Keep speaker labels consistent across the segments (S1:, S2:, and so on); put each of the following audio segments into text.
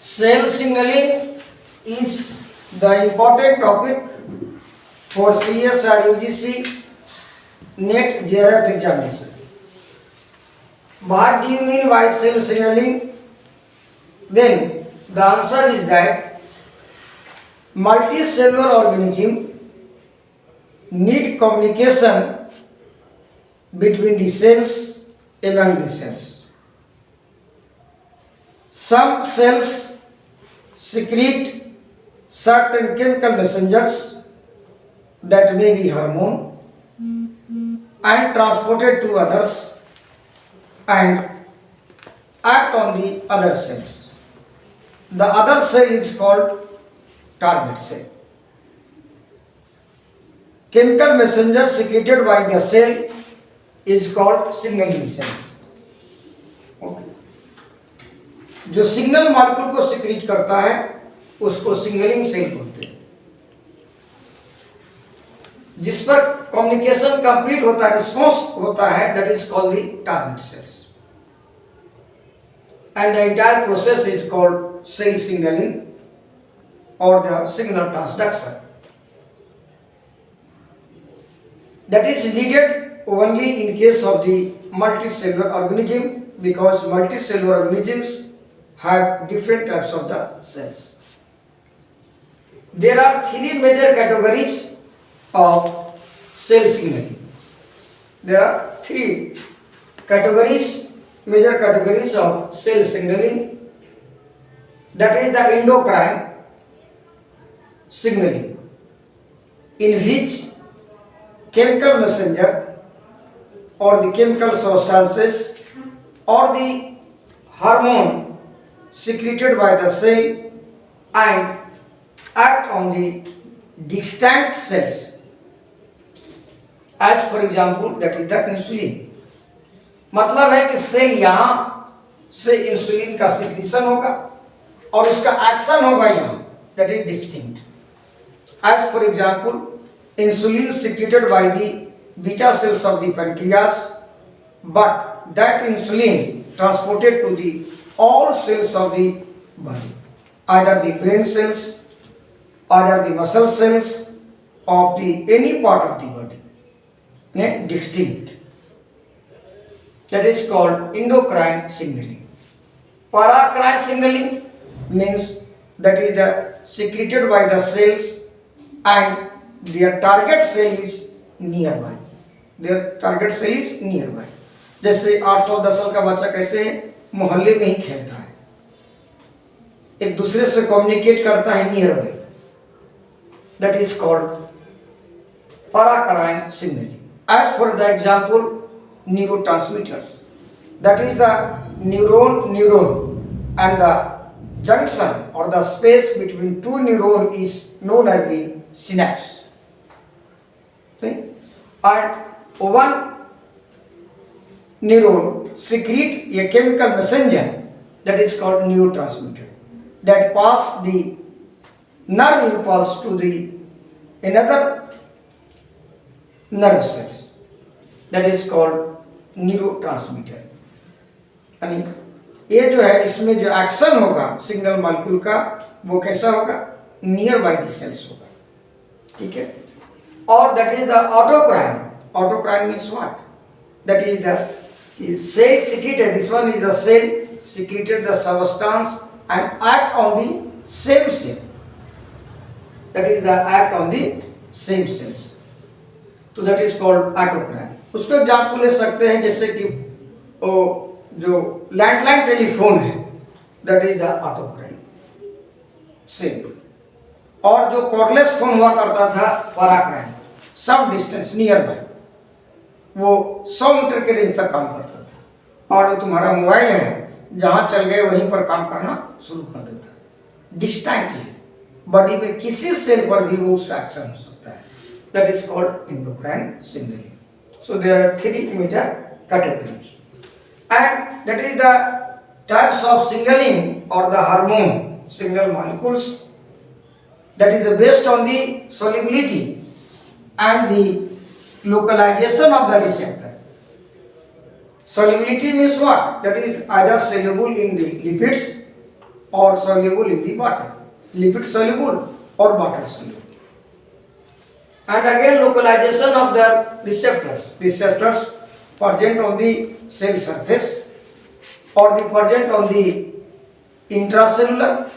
S1: Cell signaling is the important topic for CS or UGC NET JRF examination. What do you mean by cell signaling? Then the answer is that multicellular organism need communication between the cells among the cells. Some cells secrete certain chemical messengers that may be hormone and transported to others and act on the other cells. The other cell is called target cell. Chemical messenger secreted by the cell is called signaling cells. Okay. जो signal molecule को secrete करता है उसको signalling cell बोलते हैं. जिस पर communication complete होता है, रिस्पॉन्स होता है, that is called the target cells. And the entire process is called cell signalling और the signal transduction. That is needed only in case of the multicellular organism because multicellular organisms have different types of the cells. There are three major categories of cell signaling. There are three major categories of cell signaling. That is the endocrine signaling, in which chemical messenger or the chemical substances or the hormone secreted by the cell and act on the distant cells. As for example, that is the insulin. मतलब है कि cell यहाँ से insulin का secretion होगा और उसका action होगा यहाँ, that is distinct. As for example, insulin secreted by the beta cells of the pancreas, but that insulin transported to the all cells of the body, either the brain cells, either the muscle cells of the any part of the body, distinct. That is called endocrine signaling. Paracrine signaling means that is the secreted by the cells and their target cell is nearby. Their target cell is nearby. जैसे 8 साल 10 साल का बच्चा कैसे मोहल्ले में ही खेलता है, एक दूसरे से कम्युनिकेट करता है nearby. That is called paracrine signaling. As for the example, neurotransmitters, that is the neuron and the junction or the space between two neurons is known as the synapse. And one neuron secrete a chemical messenger that is called neurotransmitter that pass the nerve impulse to the another nerve cells, that is called neurotransmitter. यानी ये जो है इसमें जो action होगा signal molecule का वो कैसा होगा, नियर बाय द सेल्स होगा. ठीक है. और that is the autocrine. Autocrine means what? That is the cell secreted, this one is the cell secreted the substance and act on the same cell, that is the act on the same cells. तो that is called autocrine. उसको example ले सकते हैं जैसे कि वो जो landline telephone है, that is the autocrine cell. और जो कॉर्डलेस फोन हुआ करता था paracrine, सब डिस्टेंस नियर बाय, वो 100 मीटर के रेंज तक काम करता था. और जो तुम्हारा मोबाइल है जहां चल गए वहीं पर काम करना शुरू कर देता है डिस्टेंटली, बॉडी में किसी सेल पर भी वो उसका एक्शन हो सकता है. That is called endocrine signalling. So there are three major categories and that is the types of signalling और the hormone signal molecules. That is based on the solubility and the localization of the receptor. Solubility means what? That is either soluble in the lipids or soluble in the water, lipid soluble or water soluble. And again localization of the receptors. Receptors present on the cell surface or the present on the intracellular.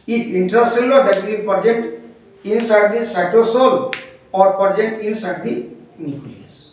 S1: If intracellular, that will be present inside the cytosol or present inside the nucleus.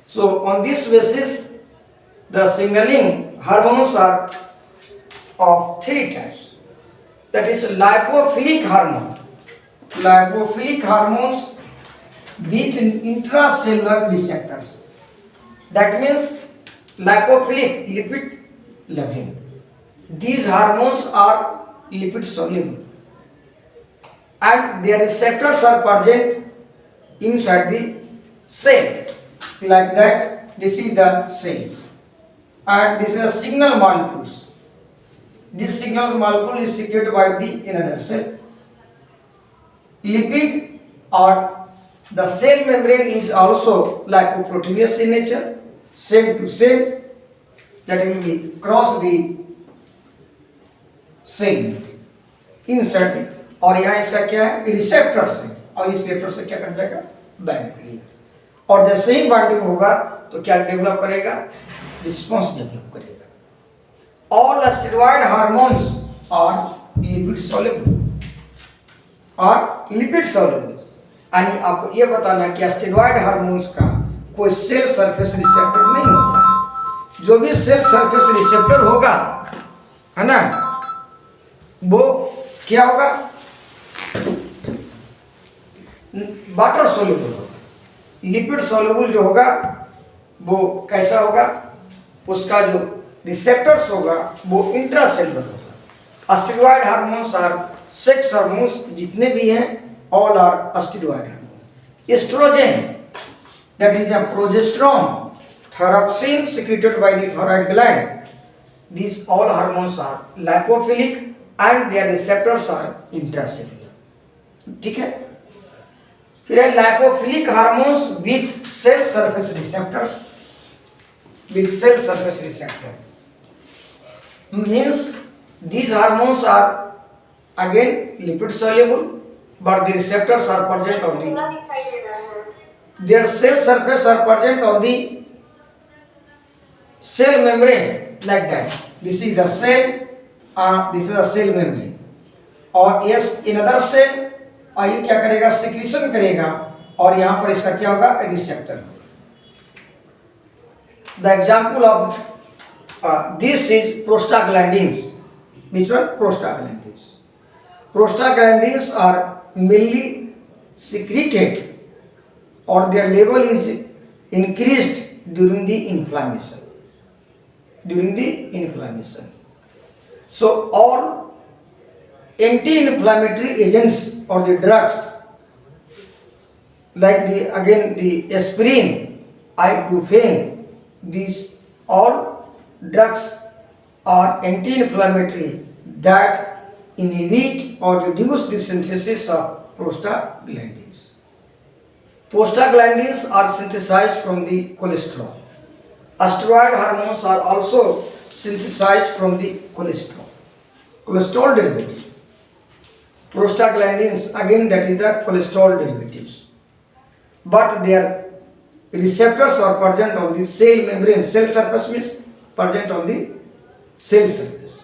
S1: So on this basis, the signaling hormones are of three types. That is lipophilic hormone. Lipophilic hormones with intracellular receptors. That means lipophilic, lipid loving. These hormones are lipid soluble and their receptors are present inside the cell. Like that, this is the cell and this is a signal molecules. This signal molecule is secreted by the another cell. Lipid or the cell membrane is also lipoproteinous in nature, same to same, that will be cross the cell inside it. और यहाँ इसका क्या है, receptors है और इस receptor से क्या कर जाएगा, बाइंड करेगा और जैसे ही बाइंडिंग होगा तो क्या डेवलप करेगा, रिस्पॉन्स डेवलप करेगा. All steroid hormones are lipid soluble और लिपिड सॉल्युबल. यानी आपको ये बताना है कि स्टेरॉइड हार्मोन्स का कोई सेल सरफेस रिसेप्टर नहीं होता है. जो भी सेल सरफेस रिसेप्टर होगा, है ना, वो क्या होगा, वाटर सोल्यूबल होगा. लिपिड सोल्यूबल जो होगा वो कैसा होगा, उसका जो रिसेप्टर्स होगा वो इंट्रासेलुलर होगा. Steroid hormones are sex hormones जितने भी हैं, all are steroid hormone. Oestrogen, that is a progesterone, thyroxine secreted by the thyroid gland. These all hormones are lipophilic and their receptors are intracellular. ठीक है. फिर है lipophilic hormones with cell surface receptors. With cell surface receptor means these hormones are again lipid soluble, but the receptors are present on their cell surface are present on the cell membrane like that. This is the cell, this is the cell membrane. और yes, another cell और ये क्या करेगा, secretion करेगा और यहाँ पर इसका क्या होगा, receptor. The example of this is prostaglandins. Which one? Prostaglandins. Prostaglandins are mainly secreted or their level is increased during the inflammation. During the inflammation. So all anti-inflammatory agents or the drugs like the aspirin, ibuprofen, these all drugs are anti-inflammatory that inhibit or reduce the synthesis of prostaglandins. Prostaglandins are synthesized from the cholesterol. Steroid hormones are also synthesized from the cholesterol. Cholesterol derivatives. Prostaglandins, again that is the cholesterol derivatives. But their receptors are present on the cell membrane. Cell surface means present on the cell surface.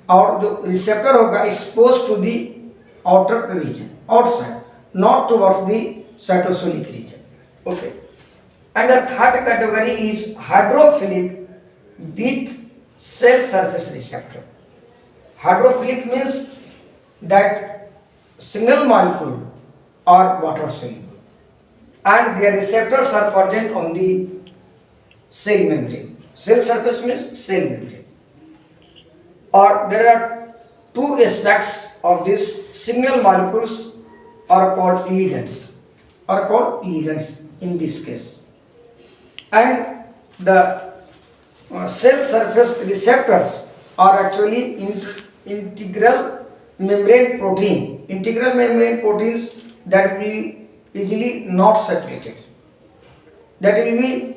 S1: और जो receptor होगा exposed to the outer region, outside, not towards the cytosolic region. Okay. And the third category is hydrophilic with cell surface receptor. Hydrophilic means that single molecule or water soluble and their receptors are present on the cell membrane. Cell surface means cell membrane. Or there are two aspects of this single molecules are called ligands. Are called ligands in this case. And the cell surface receptors are actually integral membrane protein. Integral membrane proteins that will be easily not separated. That will be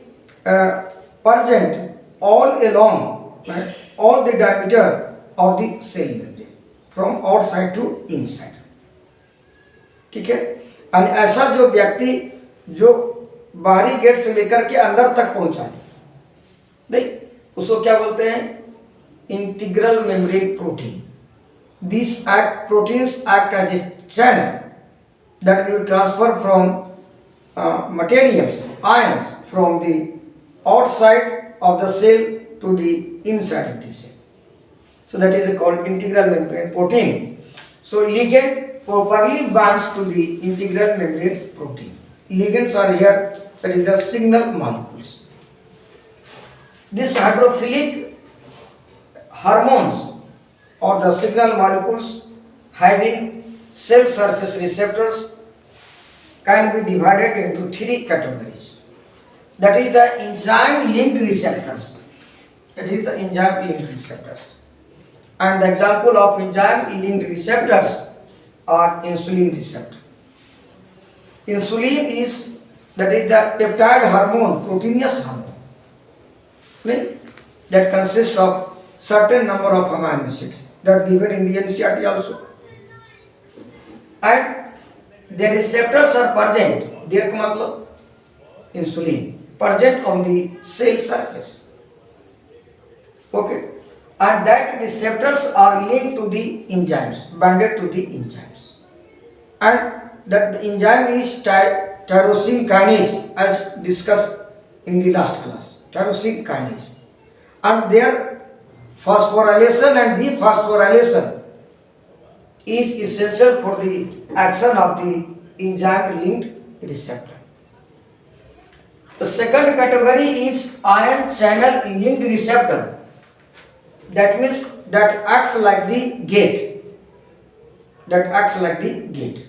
S1: present all along, right, all the diameter of the cell membrane from outside to inside. ठीक है, और ऐसा जो व्यक्ति जो बाहरी gate से लेकर के अंदर तक पहुंचा दे, नहीं, उसको क्या बोलते हैं? Integral membrane protein. These proteins act as a channel that will transfer from materials, ions from the outside of the cell to the inside of the cell. So that is called integral membrane protein. So ligand properly binds to the integral membrane protein. Ligands are here, that is the signal molecules. These hydrophilic hormones or the signal molecules having cell surface receptors can be divided into three categories. That is the enzyme linked receptors. That is the enzyme linked receptors. And the example of enzyme linked receptors are insulin receptor. Insulin is, that is the peptide hormone, proteinous hormone, that consists of certain number of amino acids that given in the NCERT also. And the receptors are present, their का मतलब insulin present on the cell surface. Okay, and that receptors are linked to the enzymes, bonded to the enzymes, and that the enzyme is tyrosine kinase, as discussed in the last class. Tyrosine kinase, and their phosphorylation and dephosphorylation is essential for the action of the enzyme linked receptor. The second category is ion channel linked receptor. That means that acts like the gate. That acts like the gate.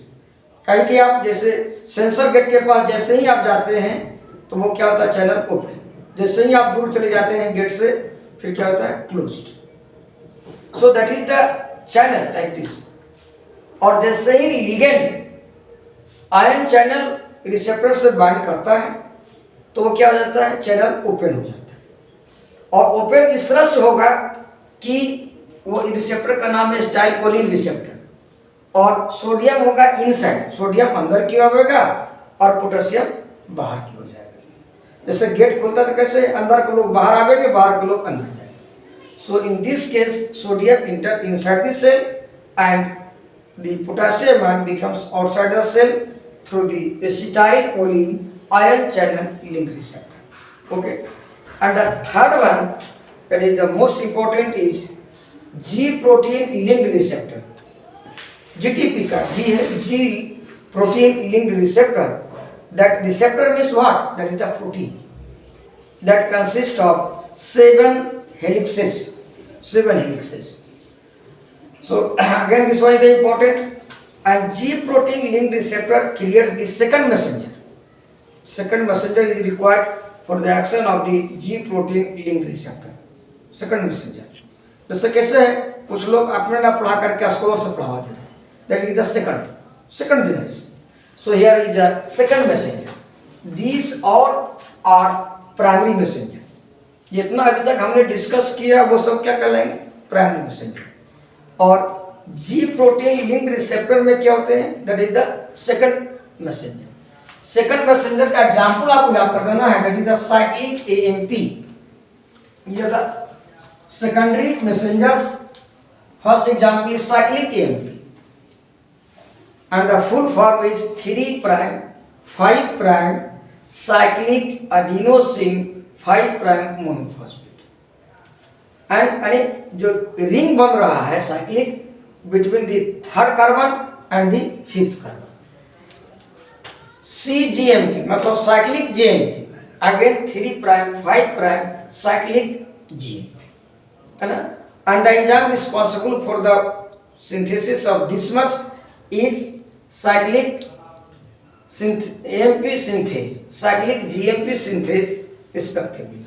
S1: कहीं कि आप जैसे sensor gate के पास जैसे ही आप जाते हैं तो वो क्या होता है? Channel open. जैसे ही आप दूर चले जाते हैं गेट से, फिर क्या होता है? Closed. So that is the channel like this. और जैसे ही लिगेंड आयन चैनल रिसेप्टर से बाइंड करता है तो वो क्या हो जाता है? चैनल ओपन हो जाता है। और ओपन इस तरह से होगा कि वो रिसेप्टर का नाम है स्टाइलकोलिन रिसेप्टर, और सोडियम होगा इनसाइड, सोडियम अंदर की ओर होगा और पोटेशियम बाहर की ओर जाएगा। जैसे गेट खुलता है तो कैसे अंदर के लोग बाहर आवेंगे, बाहर के लोग अंदर जाएंगे। So in this case sodium enter inside the cell and the potassium ion becomes outside the cell through the acetylcholine ion channel link receptor. Okay, and the third one, that is the most important, is G protein linked receptor. GTP का G है, G protein linked receptor. That receptor means what? That is the protein that consists of 7 helixes. 7 helixes. So again this one is the important, and G protein linked receptor creates the second messenger. Second messenger is required for the action of the G protein linked receptor. Second messenger. जैसे कैसे है, कुछ लोग अपने ना पढ़ा करके scholar से पढ़ा दे रहे हैं. That is the second generation. So here is a second messenger. These all are primary messenger. जितना अभी तक हमने डिस्कस किया वो सब क्या कहलाएंगे? Primary messenger. और G प्रोटीन लिंक रिसेप्टर में क्या होते हैं? That is the second messenger. Second messenger का एग्जांपल आपको याद कर देना है, that is the cyclic AMP. ये the secondary messengers, first example is cyclic AMP and the full form is 3 prime 5 prime cyclic adenosine 5 prime monophosphate. And जो ring बन रहा है cyclic between the third carbon and the fifth carbon. CGMP मतलब cyclic GMP, again 3 prime 5 prime cyclic GMP, है ना। And the enzyme responsible for the synthesis of this much is cyclic AMP synthase, cyclic GMP synthase respectively,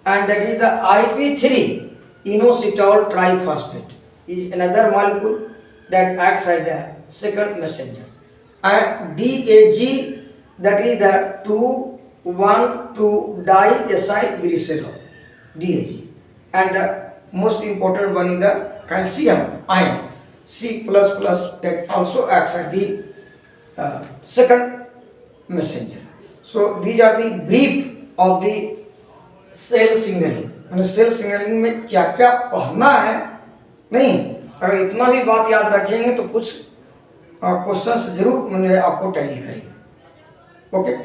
S1: and that is the IP3 inositol triphosphate is another molecule that acts as the second messenger, and DAG, that is the 2,1,2-diacylglycerol, DAG, and the most important one is the calcium ion C++ that also acts as the second messenger. So these are the brief of the cell signalling. मैंने cell signalling में क्या क्या पढ़ना है, नहीं अगर इतना भी बात याद रखेंगे तो कुछ क्वेश्चंस जरूर मैंने आपको टैली करेंगे। ओके।